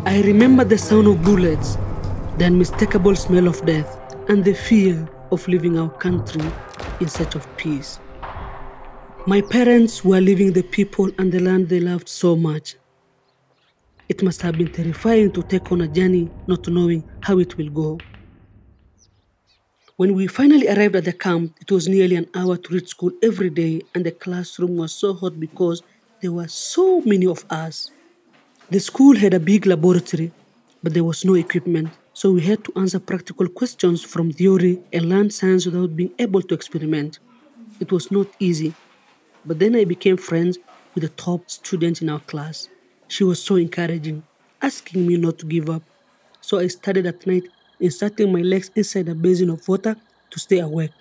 I remember the sound of bullets, the unmistakable smell of death, and the fear of leaving our country in search of peace. My parents were leaving the people and the land they loved so much. It must have been terrifying to take on a journey not knowing how it will go. When we finally arrived at the camp, it was nearly an hour to reach school every day, and the classroom was so hot because there were so many of us. The school had a big laboratory, but there was no equipment, so we had to answer practical questions from theory and learn science without being able to experiment. It was not easy, but then I became friends with the top student in our class. She was so encouraging, asking me not to give up. So I studied at night, inserting my legs inside a basin of water to stay awake.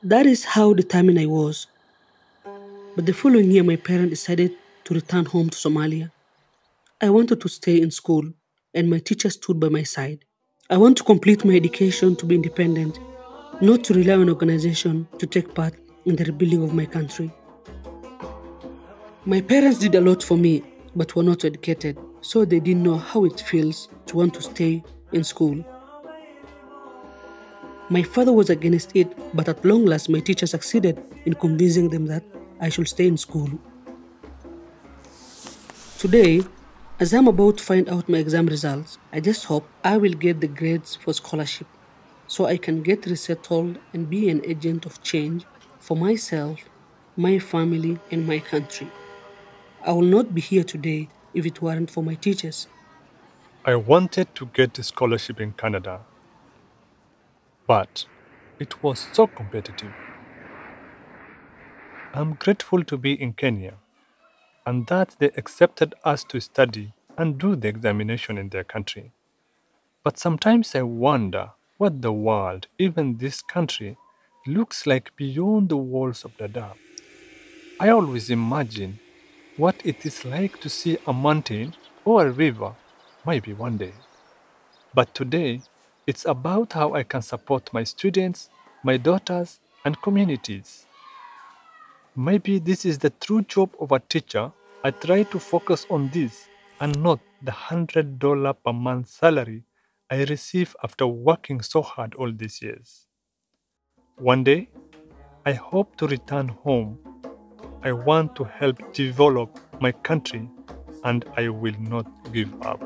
That is how determined I was. But the following year, my parents decided to return home to Somalia. I wanted to stay in school, and my teacher stood by my side. I want to complete my education to be independent, not to rely on organization to take part in the rebuilding of my country. My parents did a lot for me, but were not educated, so they didn't know how it feels to want to stay in school. My father was against it, but at long last, my teacher succeeded in convincing them that I should stay in school. Today, as I'm about to find out my exam results, I just hope I will get the grades for scholarship so I can get resettled and be an agent of change for myself, my family, and my country. I will not be here today if it weren't for my teachers. I wanted to get a scholarship in Canada, but it was so competitive. I'm grateful to be in Kenya and that they accepted us to study and do the examination in their country. But sometimes I wonder what the world, even this country, looks like beyond the walls of Dadaab. I always imagine what it is like to see a mountain or a river, maybe one day. But today, it's about how I can support my students, my daughters, and communities. Maybe this is the true job of a teacher. I try to focus on this and not the $100 per month salary I receive after working so hard all these years. One day, I hope to return home. I want to help develop my country and I will not give up.